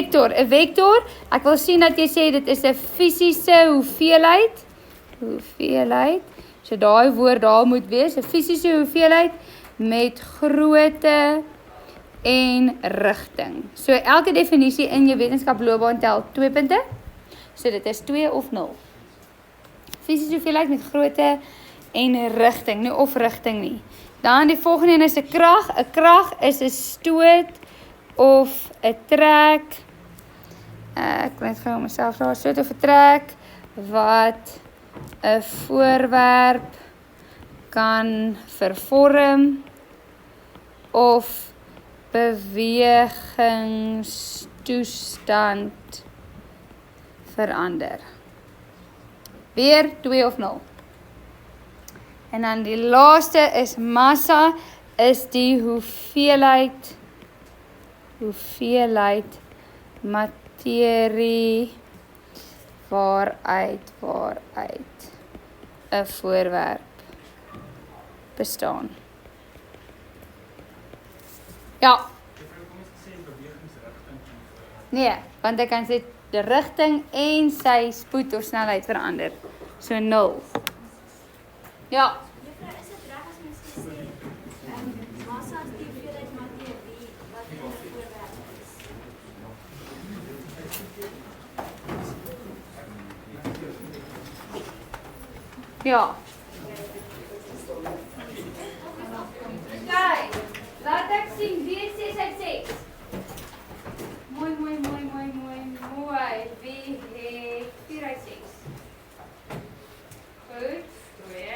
Vector. 'n vector, ek wil sien dat jy sê dit is 'n fisiese hoeveelheid. So daai woord daar moet wees, 'n fisiese hoeveelheid met grootte en rigting. So elke definisie in jou wetenskaploopbaan tel 2 punte. So dit is 2 of 0. Fisiese hoeveelheid met grootte en rigting, nie of rigting nie. Dan die volgende een is 'n krag. 'n Krag is 'n stoot of 'n trek. Ek kan net gou myself daar, stoot of 'n trek wat 'n voorwerp kan vervorm of bewegingstoestand verander. Weer 2 of 0. En dan die laaste is massa, is die hoeveelheid materie waaruit 'n voorwerp bestaan. Ja. Nee, want ek kan sê die rigting en sy spoed of snelheid verander. So 0. Ja. Juffrou, is dit reg as mens sê massa is die hoeveelheid materie wat in 'n voorwerp is? Ja. Kijk, laat ek sien, wie het 6 uit 6? Mooi. Wie het 4 uit 6? Goed, 2.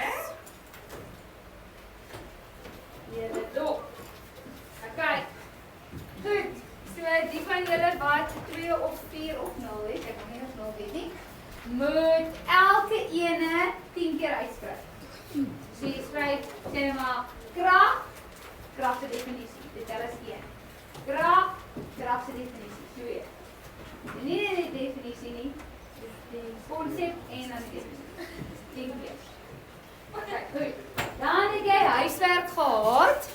Julle dop. Okay. Goed. So die van julle wat 2 of 4 of 0 het, ek kan nie of 0 weet nie, moet elke ene 10 keer uitskryf. So jy skryf, sê maar, krag se definisie, dit is 1. Krag se definisie, 2. Nie die definisie nie, die konsep en dan die definisie. 10 keer. Okay, goed. Dan het jy huiswerk gehad.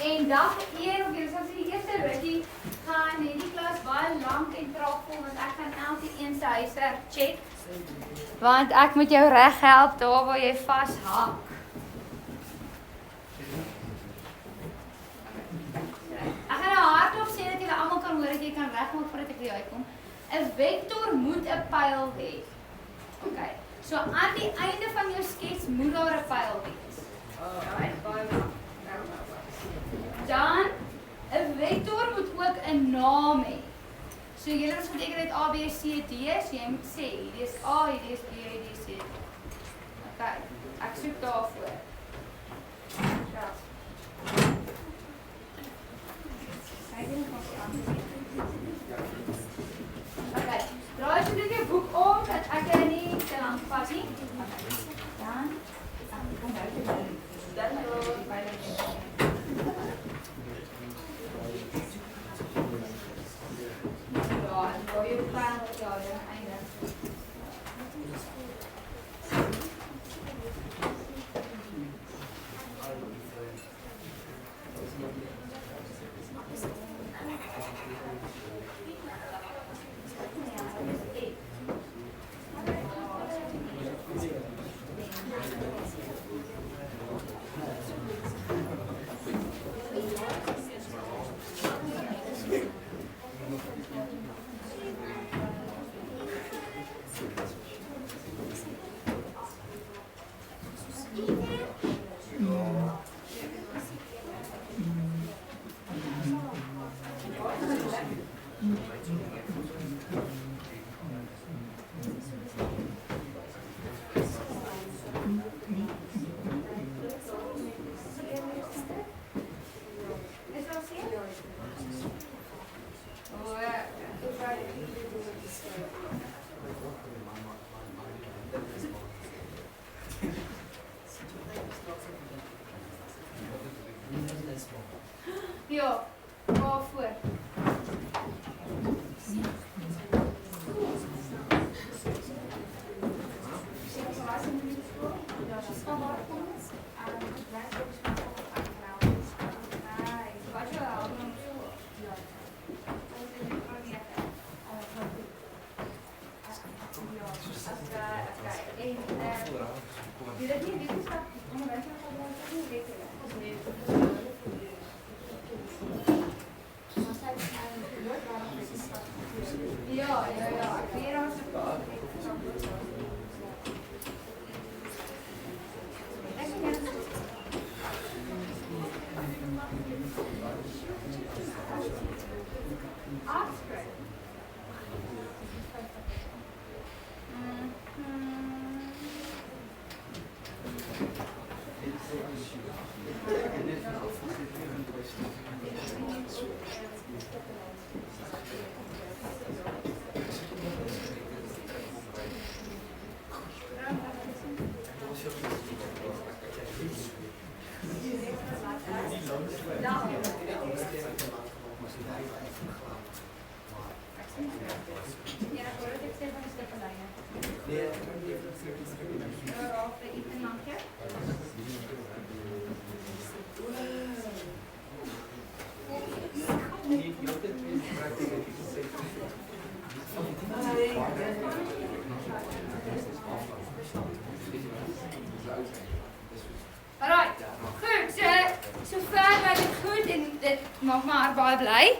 En dag 1, of jy sal sê die eerste rukkie, gaan hierdie klas baie lank en traag vol, want ek gaan elke een se huiswerk check. Want ek moet jou reg help daar waar jy vashak. Ek gaan nou hardop sê dat julle almal kan hoor dat jy kan regmaak voordat ek hier uitkom. 'n Vektor moet 'n pyl hê. Okay. So aan die einde van jou skets moet daar 'n pyl wees. Alright, baie goed. Dan 'n vektor moet ook 'n naam hê. So julle moet beteken dit A, B, C, D, so jy moet sê hierdie is A, hierdie is B, hierdie is C. Okay, ek soek daarvoor. Ja. Okay, draai asseblief jou boek om dat ek jou nie te lank vat nie. Dan kom uit die dan by die en dan je vragen wat jou einde. Ja, waarvoor? dit nie wetenskap onderwys gaan gebruik nie, weet jy dat? Ja, ek weet daar is 'n Alright, goed, so ver was dit goed en dit maak my hart baie bly.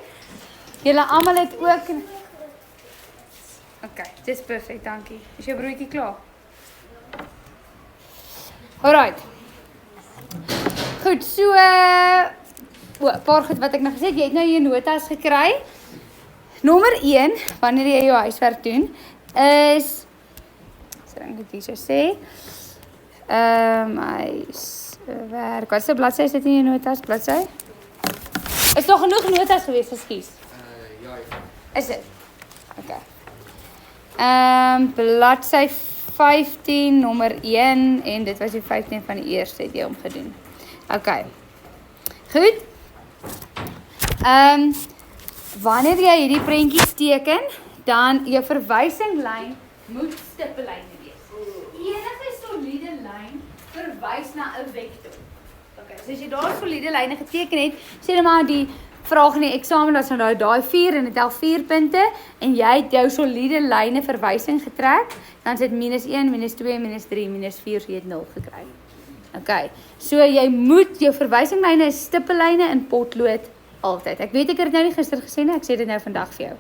Julle almal het ook Okay, dis perfek, dankie. Is jou broodjie klaar? Alright. Goed, so paar goed wat ek nog gesê het, jy het nou jou notas gekry. Nommer 1, wanneer jy jou huiswerk doen, is ek dit hier so sê. Huiswerk. Wat is die bladsy is dit in jou notas? Bladsy? Is nog genoeg notas gewees, ekskuus? Ja. Is dit? Okay. Bladsy 15, nommer 1, en dit was die 15 van die eerste, het jy hom gedoen. Okay. Goed. Wanneer jy hierdie prentjies teken, dan jou verwysinglyn moet stippellyne wees. Enige soliede lyn verwys na 'n vektor. Okay, so as jy daar soliede lyne geteken het, sê net maar die vraag in die eksamen was nou daai 4 en dit tel 4 punte en jy het jou soliede lyne verwysing getrek, dan is dit -1, -2, -3, -4, so jy het 0 gekry. Okay, so jy moet jou verwysinglyne is stippellyne in potlood altyd. Ek weet ek het dit nou nie gister gesê nie, ek sê dit nou vandag vir jou.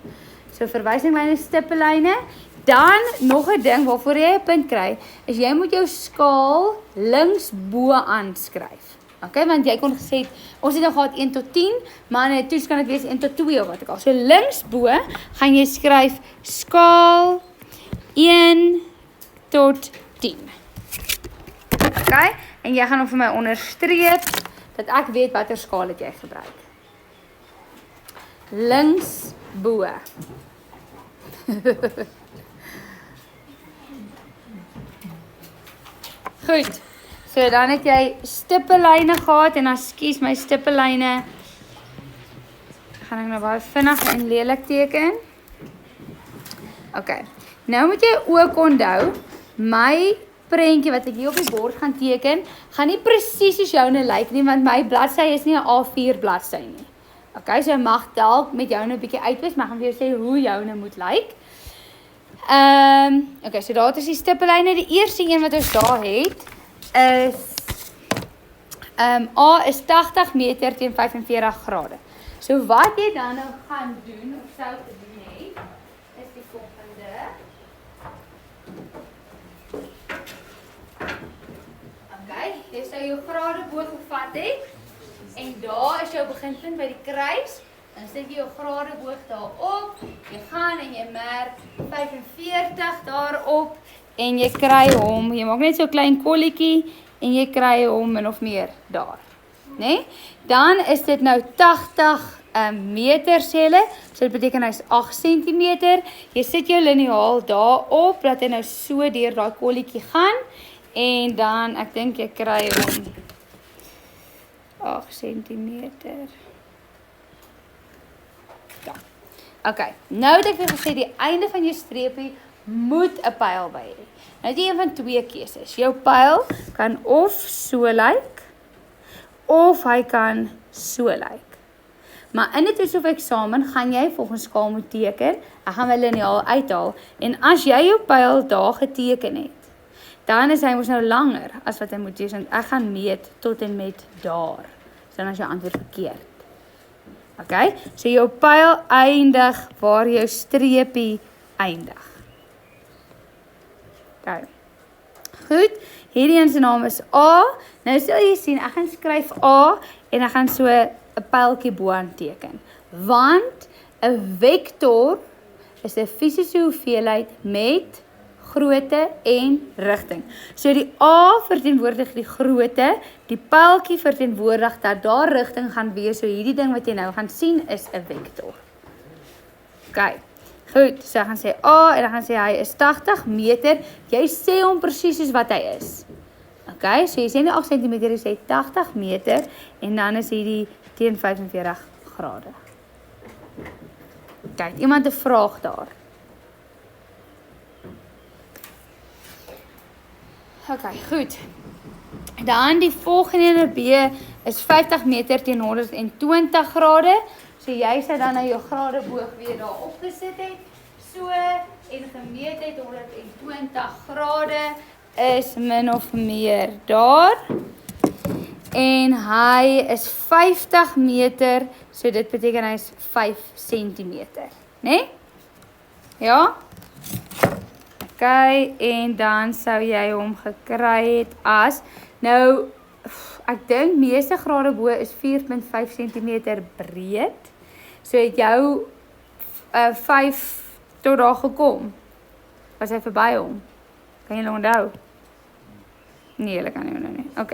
So verwysinglyne, stippellyne, dan nog 'n ding waarvoor jy 'n punt kry, is jy moet jou skaal links bo aanskryf. Okay, want jy kon gesê ons het nou gehad 1 tot 10, maar in 'n toets kan dit wees 1 tot 2 of wat ook al. So links bo gaan jy skryf skaal 1 tot 10. Okay, en jy gaan hom vir my onderstreep dat ek weet watter skaal het jy gebruik. Links bo. Goed. So dan het jy stippellyne gehad en dan skies my stippellyne. Gaan ek nou baie vinnig en lelik teken. Okay. Nou moet jy ook onthou, my prentjie wat ek hier op die bord gaan teken, gaan nie presies soos joune lyk nie, want my bladsy is nie 'n A4 bladsy nie. Okay, so jy mag dalk met joune 'n bietjie uitwis, maar ek gaan vir jou sê hoe joune moet lyk. Okay, so daar is die stippellyne. Die eerste een wat ons daar het, is A is 80 meter teen 45 grade. So wat jy dan nou gaan doen, of sou te doen het, is die volgende. Okay, jy sou jou grade bo gevat het, en daar is jou beginpunt by die kruis, dan sit jy jou grade boog daarop, jy gaan en jy merk 45 daarop, en jy kry hom, jy maak net so 'n klein kolletjie, en jy kry hom min of meer daar, nee? Dan is dit nou 80 meter sê hulle, so dit beteken hy is 8 cm, jy sit jou liniaal daarop, dat hy nou so deur daai kolletjie gaan, en dan, ek dink jy kry hom 8 cm. Ja. Okay, nou het ek vir gesê, die einde van jou streepie moet 'n pyl by hê. Nou het jy een van twee keuses. Jou pyl kan of so lyk, of hy kan so lyk. Maar in 'n toets of eksamen gaan jy volgens skaal moet teken. Ek gaan my liniaal uithaal, en as jy jou pyl daar geteken het, dan is hy mos nou langer as wat hy moet wees, want ek gaan meet tot en met daar. So dan is jou antwoord verkeerd. Okay, so jou pyl eindig waar jou streepie eindig. Okay. Goed, hierdie een se naam is A. Nou sal jy sien, ek gaan skryf A en ek gaan so 'n pyltjie bo aan teken. Want 'n vektor is 'n fisiese hoeveelheid met grootte en rigting. So die A verteenwoordig die grootte, die pyltjie verteenwoordig dat daar rigting gaan wees. So hierdie ding wat jy nou gaan sien is 'n vektor. OK. Goed, so ek gaan sê A en dan gaan sê hy is 80 meter. Jy sê hom presies soos wat hy is. OK, so jy sê nie 8 cm, jy sê 80 meter en dan is hierdie teen 45 grade. Kyk, iemand 'n vraag daar. OK, goed. Dan die volgende B is 50 meter teen 120 grade. So jy sê dan nou jou gradeboog weer daar opgesit het. So en gemeet het 120 grade is min of meer daar. En hy is 50 meter, so dit beteken hy is 5 cm, né? Ja? OK, en dan sou jy hom gekry het as, nou, ek dink meeste gradebo is 4.5 cm breed, so het jou 5 tot daar gekom, was hy verby hom, kan jy onthou? Nee, julle kan nie onthou nie, OK.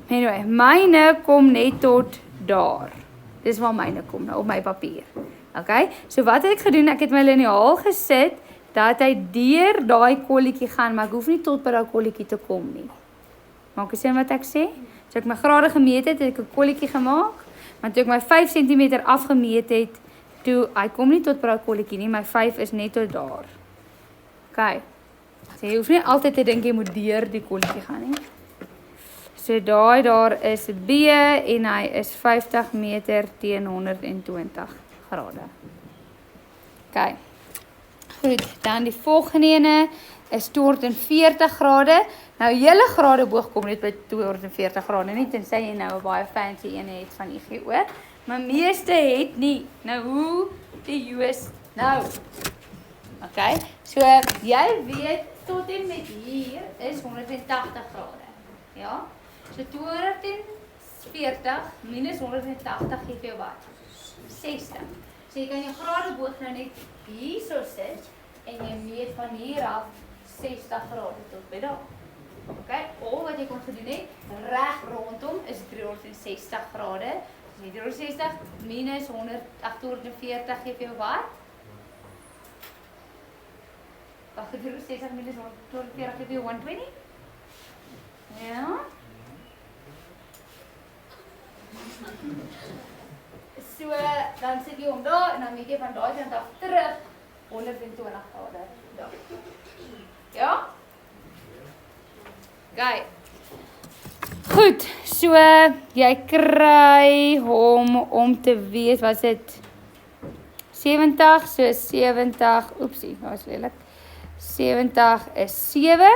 Anyway, myne kom net tot daar. Dis waar myne kom, nou op my papier. OK? So wat het ek gedoen? Ek het my liniaal gesit dat hy deur daai kolletjie gaan, maar ek hoef nie tot by daai kolletjie te kom nie. Maak jy sin wat ek sê? So ek my grade gemeet het ek 'n kolletjie gemaak, maar toe ek my 5 cm afgemeet het, toe hy kom nie tot by daai kolletjie nie, my 5 is net tot daar. OK. So jy hoef nie altyd te dink jy moet deur die kolletjie gaan nie. So daar is B en hy is 50 meter teen 120 grade. OK. Goed, dan die volgende ene is 240 grade. Nou julle gradeboog kom net by 240 grade, nie tensy jy nou 'n baie fancy ene het van IGO, maar meeste het nie. Nou hoe die Joos nou? OK. So jy weet tot en met hier is 180 grade. Ja? So 240 minus 180 gee vir jou wat? 60. So jy kan jou gradeboog nou net hierso sit en jy meet van hier af 60 grade tot by daar. OK, al wat jy kon gedoen het, reg rondom is 360 grade. So 360 minus 240 gee vir jou wat? Wag, 360 minus 140 gee vir jou 120? Ja. So, dan sit jy hom daar en dan meet jy van daai kant af terug 120 grade. Daar. Ja? Gaan. Goed, so jy kry hom om te weet, wat is dit? 70, so 70, oepsie, dat was lelik. 70 is 7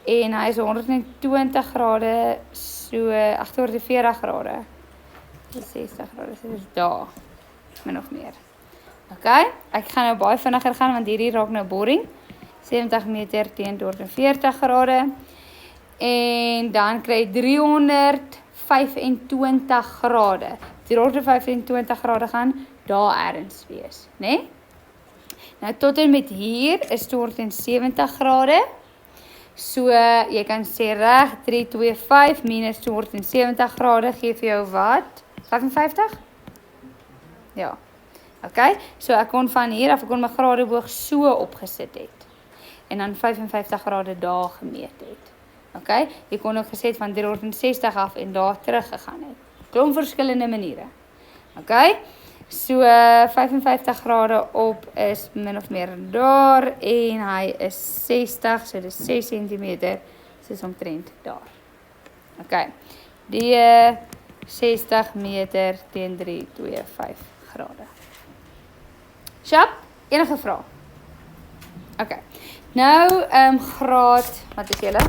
en hy is 120 grade, so 840 grade. 60 grade, so dis daar, min of meer. OK, ek gaan nou baie vinniger gaan, want hierdie raak nou boring. 70 meter teen 240 grade. En dan kry jy 325 grade. 325 grade gaan daar ergens wees, né? Nou tot en met hier is 270 grade. So jy kan sê reg 325 minus 270 grade gee vir jou wat? 55? Ja. OK, so ek kon van hier af, ek kon my gradeboog so opgesit het. En dan 55 grade daar gemeet het. OK, jy kon ook gesê van 360 af en daar terug gegaan het. Klomp verskillende maniere. OK, so 55 grade op is min of meer daar en hy is 60, so dis 6 cm, soos omtrent daar. OK, die 60 meter teen 325 grade. Sjap, enige vraag? Okay. Nou, graad, wat is julle?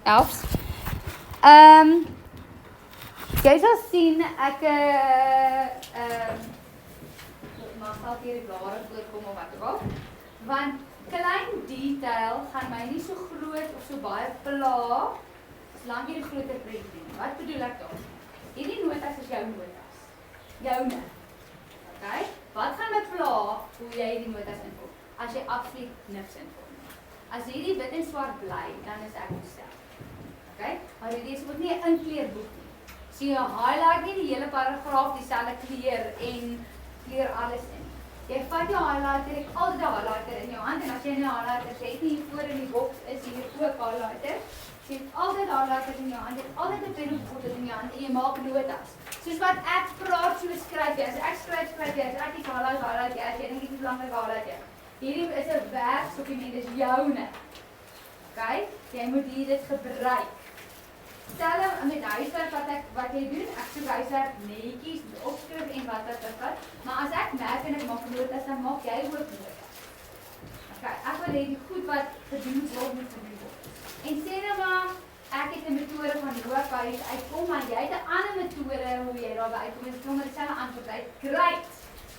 11s. Jy sal sien, ek mag dalk hier die blare voorkom of wat ook al, want klein detail gaan my nie so groot of so baie pla, solank jy die groter prent doen. Wat bedoel ek dan? Hierdie notas is jou notas. Joune. Okay? Wat gaan my pla hoe jy die notas invul? As jy absoluut niks invul. As hierdie wit en swart bly, dan is ek gestel. Okay? Maar hierdie is ook nie 'n inkleurboek nie. So jy highlight nie die hele paragraaf dieselfde kleur en kleur alles in. Jy vat jou highlighter, ek altyd 'n highlighter in jou hand en as jy nie 'n highlighter het nie, voor in die boks is hier ook highlighter. Jy het altyd 'n highlighter in jou hand, jy het altyd 'n pen of potlood in jou hand en jy maak notas. Soos wat ek praat, so skryf jy. As ek skryf jy. As ek nie highlight jy. As jy dink dit is belangrik highlight jy. Hierdie is 'n werksdokument, dis joune. Okay? Jy moet dit gebruik. Stel met huiswerk wat jy doen, ek soek huiswerk netjies, opskrif en wat, maar as ek merk en ek maak notas, dan maak jy ook notas. Okay, ek wil hê die goed wat gedoen word, moet gedoen word. En sê nou maar, ek het 'n metode van loophuis uitkom, maar jy het 'n ander metode hoe jy daarby uitkom, en sommer dieselfde antwoord uit. Great!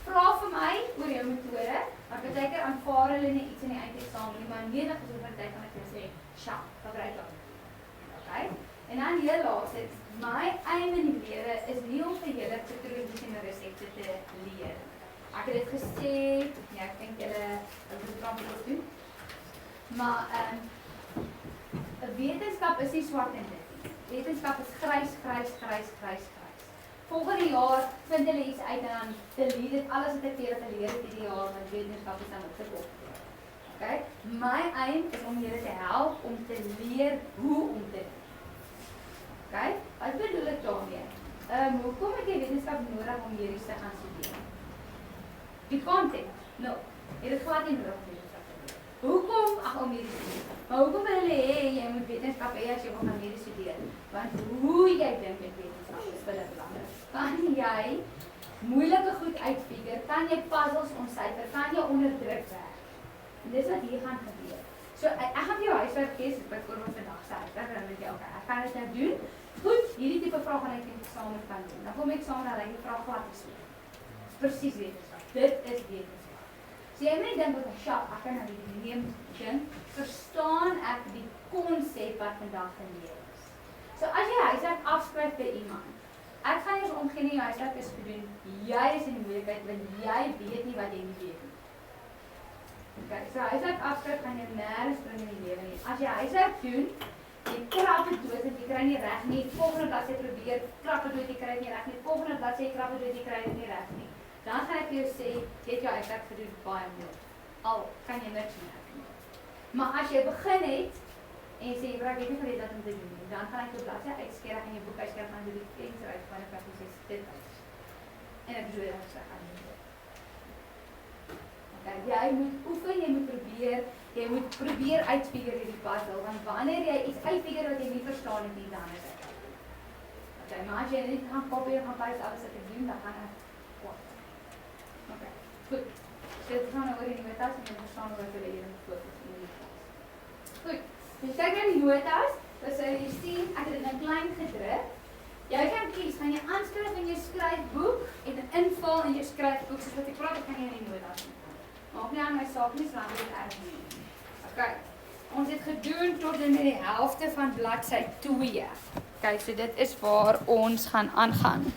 Vra vir my oor jou metode, maar baie keer aanvaar hulle nie iets in die eindeksamen nie, maar menig is oor tyd kan ek jou sê, sharp, gebruik dat. Okay? En dan heel laatste, my aim in die lewe is nie om vir julle patroontjies en resepte te leer. Ek het dit gesê, ja, ek dink julle moet dit doen. Maar wetenskap is nie swart en wit nie. Wetenskap is grys. Volgende jaar vind hulle iets uit en dan delete dit alles wat ek vir julle geleer het hierdie jaar, want wetenskap is dan opgekop. Okay? My aim is om julle te help om te leer hoe om te doen. Okay? Wat bedoel ek daarmee? Hoekom het jy wetenskap nodig om hierdie te gaan studeer? Die content? No. Jy het glad nie nodig om wetenskap te doen. Hoekom? Om hierdie te doen. Maar hoekom wil hulle hê jy moet wetenskap hê as jy wil gaan hierdie studeer? Want hoe jy dink met wetenskap is baie belangrik. Kan jy moeilike goed uitfigure? Kan jy puzzles ontsyfer? Kan jy onder druk werk? En dis wat hier gaan gebeur. So ek gaan vir jou huiswerk gee, so byvoorbeeld vandag se huiswerk, dan weet jy, okay, ek kan dit nou doen. Goed, hierdie tipe vrae gaan ek in die eksamen kan doen. Dan kom ek eksamen en die vraag glad is so. Presies wetenskap. Dit is wetenskap. So jy moet dink wat 'n shot, ek kan nou die neem ding, verstaan ek die konsep wat vandag geleer is. So as jy huiswerk afskryf by iemand, ek gaan nie eens omgee nie, jou huiswerk is gedoen. Jy is in die moeilikheid want jy weet nie wat jy nie weet nie. Okay, so huiswerk afskryf gaan jy nêrens bring in die lewe nie. As jy huiswerk doen, jy krap dit dood en jy kry nie reg nie. Volgende bladsy probeer, krap dit dood, jy kry dit nie reg nie. Volgende bladsy krap dit dood, jy kry dit nie reg nie. Dan gaan ek vir jou sê, jy het jou huiswerk gedoen baie mooi. Al kan jy niks meer doen. Maar as jy begin het en jy sê, ek weet nie wat dit om te doen nie, dan gaan ek jou bladsy uitskeer en jou boek uitskeer gaan doen die venster uit van 'n praktiese dit uit. En ek bedoel dat ek gaan doen. Jy moet oefen, jy moet probeer uitfigure hierdie puzzle, want wanneer jy iets uitfigure wat jy nie verstaan het nie, dan is dit. Okay, maar as jy net gaan copy en gaan paste alles wat ek doen, dan gaan ek wat. Okay, goed. So dit gaan oor die notas en jy verstaan wat jy hier moet fokus in die klas. Goed, dus kyk na die notas, so jy sien, ek het dit nou klein gedruk. Jy kan kies, gaan jy aanskryf in jou skryfboek en invul in jou skryfboek, soos wat ek praat, dan kan jy in die notas doen. Maak nie aan my saak nie, solank dit erg nie. Okay, ons het gedoen tot in die helfte van bladsy 2. Okay, so dit is waar ons gaan aangaan.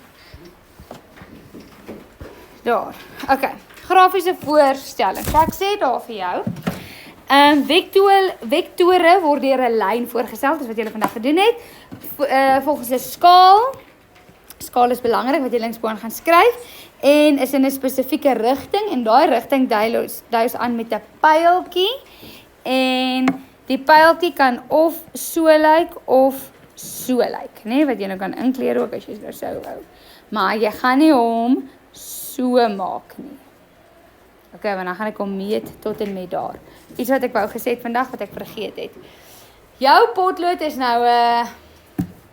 Daar, okay, grafiese voorstelling. So ek sê daar vir jou, vektore word deur 'n lyn voorgestel, dis wat julle vandag gedoen het, volgens 'n skaal. Skaal is belangrik wat jy linksboon gaan skryf en is in 'n spesifieke rigting en daai rigting dui ons aan met 'n pyltjie en die pyltjie kan of so lyk of so lyk, né, wat jy nou kan inkleer ook as jy dit sou wou. Maar jy gaan nie hom so maak nie. Okay, want dan gaan ek hom meet tot en met daar. Iets wat ek wou gesê het vandag wat ek vergeet het. Jou potlood is nou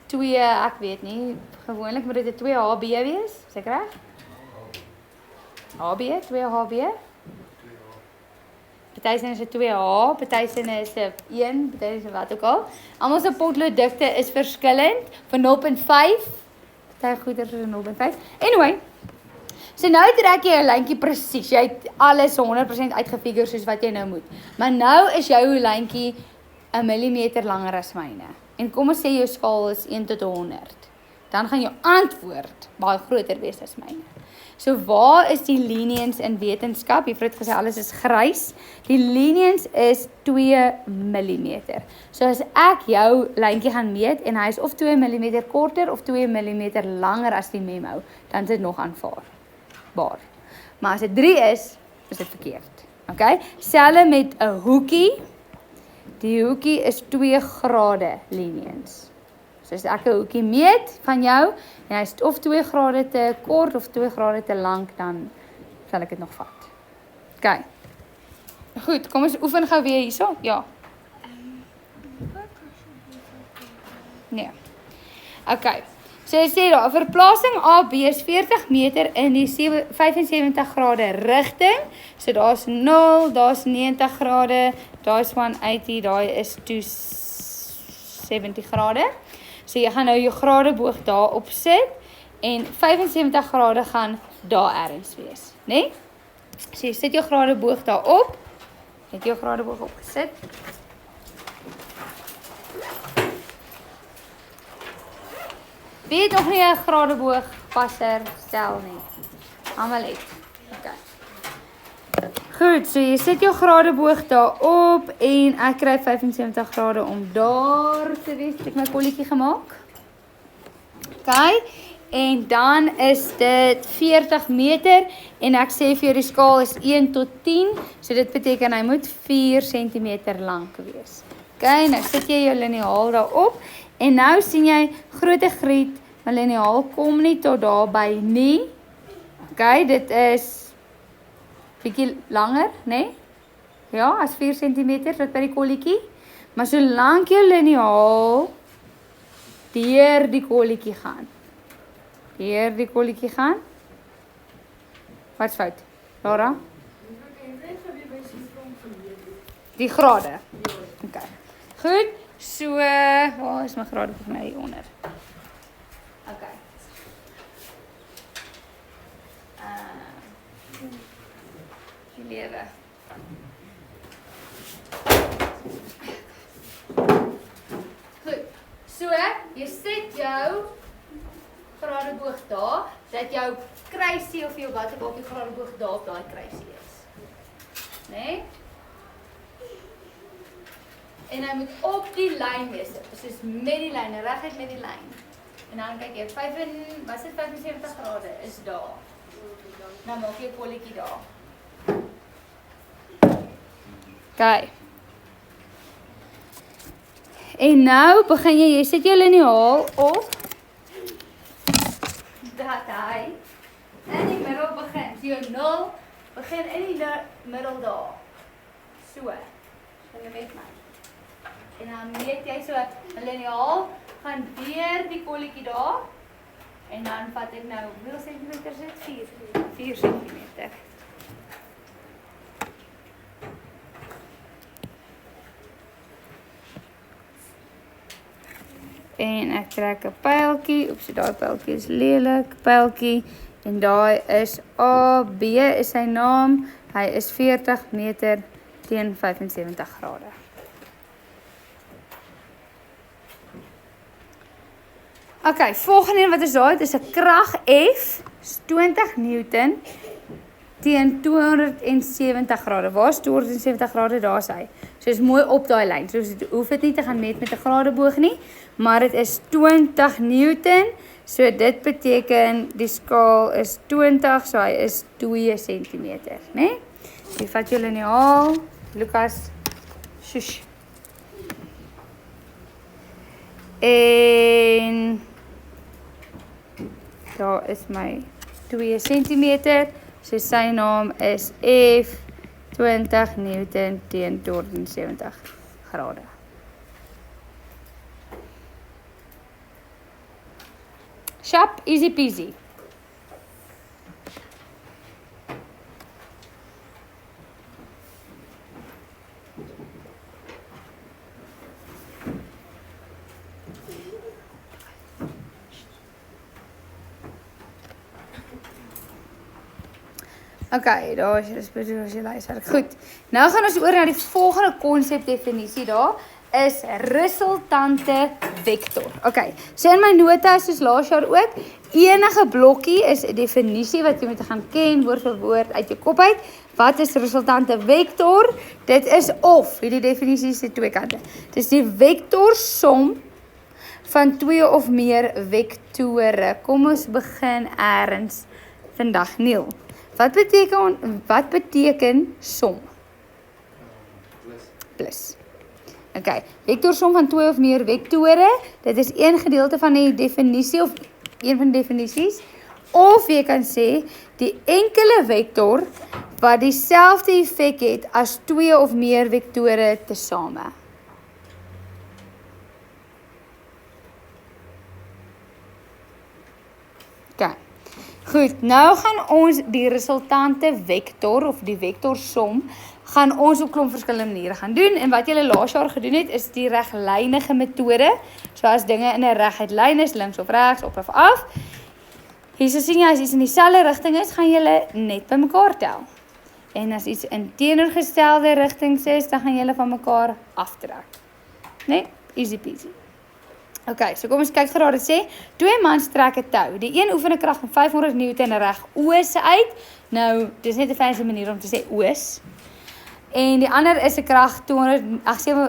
2, ek weet nie, gewoonlik moet dit 'n 2 HB wees, is ek reg? HB, 2 HB? party sin is 'n 2H, party sin is 'n 1, party sin wat ook al. Almal se potlooddigte is verskillend, van 0.5, party goeder is 0.5. Anyway, so nou trek jy jou lyntjie presies. Jy het alles 100% uitgefigure soos wat jy nou moet. Maar nou is jou lyntjie 'n millimeter langer as myne. En kom ons sê jou skaal is 1 tot 100. Dan gaan jou antwoord baie groter wees as myne. So waar is die leniens in wetenskap? Juffrou het gesê alles is grys. Die leniens is 2 mm. So as ek jou lyntjie gaan meet en hy is of 2 mm korter of 2 mm langer as die memo, dan is dit nog aanvaarbaar. Maar as dit 3 is dit verkeerd. Okay? Selfs met 'n hoekie. Die hoekie is 2 grade leniens. So as ek 'n hoekie meet van jou en hy is of 2 grade te kort of 2 grade te lank, dan sal ek dit nog vat. Okay. Goed, kom ons oefen gou weer hierso. Ja. Nee. Okay. So jy sê daar, verplasing AB is 40 meter in die 75 grade rigting. So daar's 0, daar's 90 grade, daar's 180, daai is 270 grade. So jy gaan nou jou gradeboog daar op sit en 75 grade gaan daar ergens wees, né? Nee? So jy sit jou gradeboog daar op. Jy het jou gradeboog opgesit. Wie het nog nie 'n gradeboog passer stel nie? Almal het. Okay. Goed, so jy sit jou gradeboog daar op en ek kry 75 grade om daar te wees. Het ek my kolletjie gemaak? Okay. En dan is dit 40 meter en ek sê vir jou die skaal is 1 tot 10. So dit beteken hy moet 4 cm lank wees. Okay, nou sit jy jou liniaal daar op en nou sien jy groot griet, my liniaal kom nie tot daarby nie. Okay, dit is bietjie langer, né? Nee? Ja, as 4 cm tot by die kolletjie. Maar solank jou liniaal deur die kolletjie gaan. Deur die kolletjie gaan. Wat's fout? Laura? Die grade. Okay. Goed. So, waar is my grade vir my hier onder? Okay. Die lewe. Goed. So, jy sit jou gradeboog daar, dat jou kruisie of jou wat ook al die gradeboog daar op daai kruisie is. Né? Nee? En hy moet op die lyn wees. Soos met die lyn, reguit met die lyn. En dan kyk jy, 75 grade is daar. Nou maak jy 'n kolletjie daar. Okay. En nou begin jy sit jou liniaal op dat hy in die middel begin. So jou 0 begin in die middel daar. So. Hulle met my. En dan meet jy so 'n liniaal gaan deur die kolletjie daar. En dan vat ek nou hoeveel centimeter is dit? 4 centimeter. En ek trek 'n pyltjie, oeps, daai pyltjie is lelik, pyltjie, en daai is AB is sy naam, hy is 40 meter teen 75 grade. Okay, volgende een wat is daar, is 'n krag F, 20 Newton, teen 270 grade. Waar is 270 grade? Daar is hy. So is mooi op daai lyn. So hoef dit nie te gaan meet met 'n gradeboog nie, maar dit is 20 Newton. So dit beteken die skaal is 20, so hy is 2 cm, né? Jy vat jou liniaal, Lucas. Shush. En daar is my 2 cm. So sy naam is F 20 Newton teen 270 grade. Sharp, easy peasy. Okay, daar is jy luister. Goed. Nou gaan ons oor na die volgende konsepdefinisie daar is resultante vektor. Okay, so in my notas soos laas jaar ook, enige blokkie is 'n definisie wat jy moet gaan ken woord vir woord uit jou kop uit. Wat is resultante vektor? Dit is of, hierdie definisie is die twee kante. Dit is die vektorsom van twee of meer vektore. Kom ons begin eers vandag, Neil. Wat beteken som? Plus. Okay, vektorsom van twee of meer vektore, dit is een gedeelte van die definisie of een van die definisies, of jy kan sê die enkele vektor wat dieselfde effek het as twee of meer vektore tesame. Okay. Goed, nou gaan ons die resultante vektor of die vektorsom gaan ons op klomp verskillende maniere gaan doen en wat julle laas jaar gedoen het is die reglynige metode. So as dinge in 'n reguit lyn is, links of regs, op of af. Hier sien jy as iets in dieselfde rigting is, gaan julle net by mekaar tel. En as iets in teenoorgestelde rigtings is, dan gaan julle van mekaar aftrek. Nee, easy peasy. Okay, so kom ons kyk geraad dit sê, twee mans trek 'n tou. Die een oefen 'n krag van 500 Newton reg oos uit. Nou, dis net 'n fancy manier om te sê oos. En die ander is 'n krag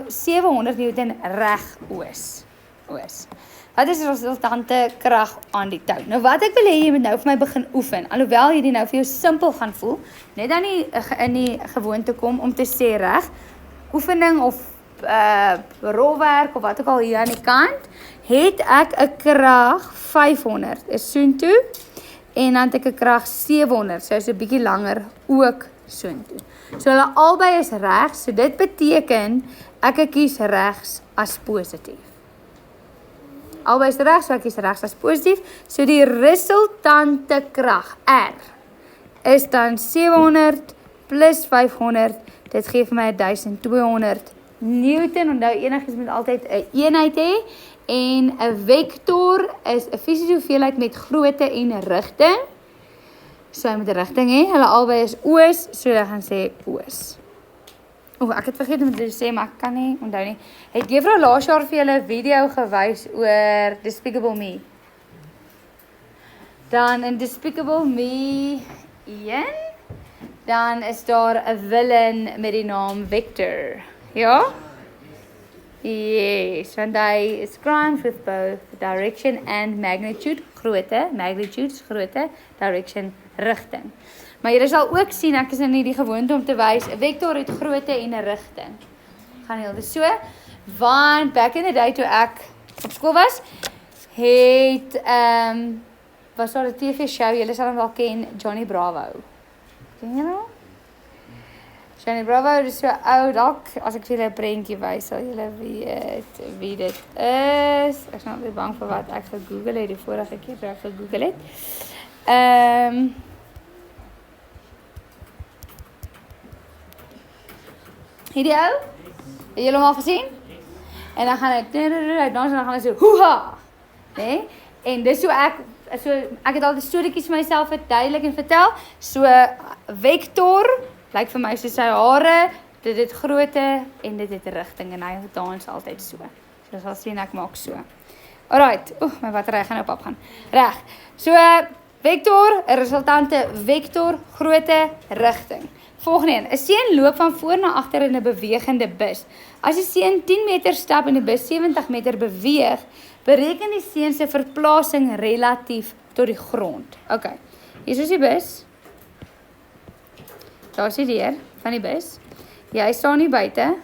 700 Newton reg oos. Wat is die resultante krag aan die tou? Nou wat ek wil hê jy moet nou vir my begin oefen. Alhoewel hierdie nou vir jou simpel gaan voel, net dan nie in die gewoonte kom om te sê reg, oefening of rolwerk of wat ook al hier aan die kant, het ek 'n krag 500 is soontoe en dan het ek 'n krag 700, so is 'n bietjie langer ook soontoe. So hulle albei is regs, so dit beteken ek kies regs as positief. Albei is regs, so ek kies regs as positief. So die resultante krag R is dan 700 plus 500, dit gee vir my 1200 Newton. Onthou enigiets moet altyd 'n eenheid hê en 'n vektor is 'n fisiese hoeveelheid met grootte en rigting. So hy moet 'n rigting hê. Hulle albei is oos, so jy gaan sê oos. Ek het vergeet om te sê, maar ek kan nie onthou nie. Het juffrou laas jaar vir julle 'n video gewys oor Despicable Me? Dan in Despicable Me 1, dan is daar 'n villain met die naam Vector. Ja? Yes, want hy is crimes with both direction and magnitude, grootte, magnitude is grootte, direction, rigting. Maar jy sal ook sien, ek is nou nie die gewoonte om te wys, 'n vektor het grootte en 'n rigting. Gaan heel dis so, want back in the day toe ek op skool was, was daar 'n TV show, julle sal hom wel ken, Johnny Bravo. Ken jy nou? Johnny Bravo is so oud, as ek vir julle 'n prentjie wys, sal julle weet wie dit is. Ek is nou baie bang vir wat ek gegoogel het die vorige keer toe ek gegoogel het. Hierdie ou? Het julle hom al gesien? En dan gaan hy dan gaan hy so hoeha. Nee? En dis so ek het al die storieetjies vir myself verduidelik en vertel. So vektor lyk vir my soos sy hare, dit het grootte en dit het 'n rigting en hy dans altyd so. So sal sien ek maak so. Alright. My battery gaan nou op gaan. Reg. So vektor, 'n resultante vektor, grootte, rigting. Volgende een, 'n seun loop van voor na agter in 'n bewegende bus. As die seun 10 meter stap en die bus 70 meter beweeg, bereken die seun se verplasing relatief tot die grond. Okay. Hier is die bus. Daar is die deur van die bus. Jy staan hier buite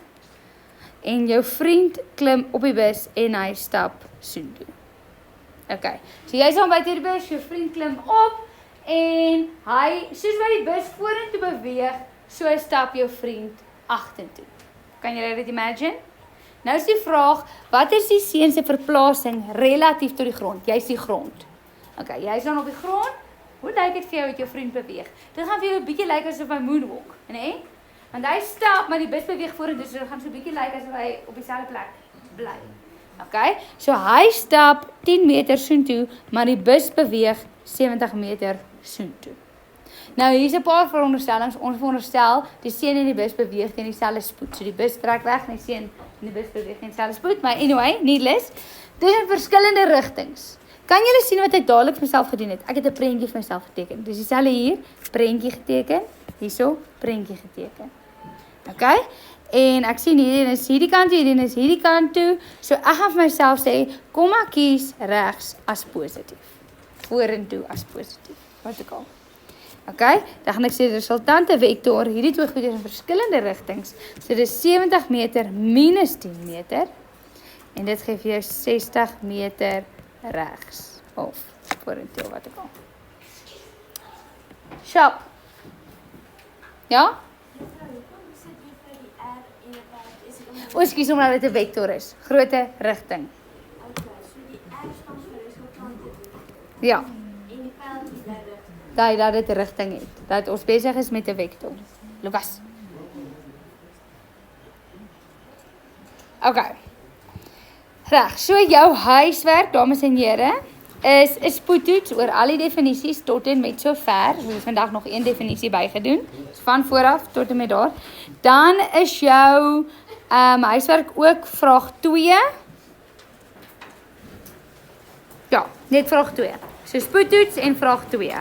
en jou vriend klim op die bus en hy stap soontoe. Okay. So jy staan buite die bus, jou vriend klim op en hy, soos wat die bus vorentoe beweeg, so stap jou vriend agtertoe. Kan jy dit imagine? Nou is die vraag, wat is die seun se verplasing relatief tot die grond? Jy is die grond. Okay, jy is dan op die grond. Hoe lyk dit vir jou met jou vriend beweeg? Dit gaan vir jou 'n bietjie lyk asof hy moonwalk, né? Want hy stap, maar die bus beweeg vorentoe, so dit gaan so 'n bietjie lyk asof hy op dieselfde plek bly. Okay? So hy stap 10 meter soontoe, maar die bus beweeg 70 meter soontoe. Nou hier is 'n paar veronderstellings. Ons veronderstel die seun en die bus beweeg teen dieselfde spoed. So die bus trek weg en die seun en die bus beweeg teen dieselfde spoed. Maar anyway, needless. Dis in verskillende rigtings. Kan julle sien wat ek dadelik vir myself gedoen het? Ek het 'n prentjie vir myself geteken. Dis dieselfde hier, prentjie geteken. Hierso, prentjie geteken. Okay? En ek sien hierdie is hierdie kant toe, hierdie is hierdie kant toe. So ek gaan vir myself sê, kom maar kies regs as positief. Vorentoe as positief. Wat ook al. Okay? Dan gaan ek sê die resultante vektor, hierdie twee goeders in verskillende rigtings. So dit is 70 meter minus 10 meter. En dit gee vir jou 60 meter regs. Of vorentoe, wat ook al. Sharp. Ja? O, ekskuus, omdat dit 'n vektor is. Grootte rigting. Okay, so die R staan vir resultante. Ja. En die pyl is daar rigting. Dat dit 'n rigting het. Dat ons besig is met 'n vektor. Lukas. Okay. Reg, so jou huiswerk, dames en here, is 'n spoedtoets oor al die definisies tot en met sover. Ons het vandag nog een definisie bygedoen. Van vooraf tot en met daar. Dan is jou huiswerk ook vraag 2. Ja, net vraag 2. So spoedtoets en vraag 2.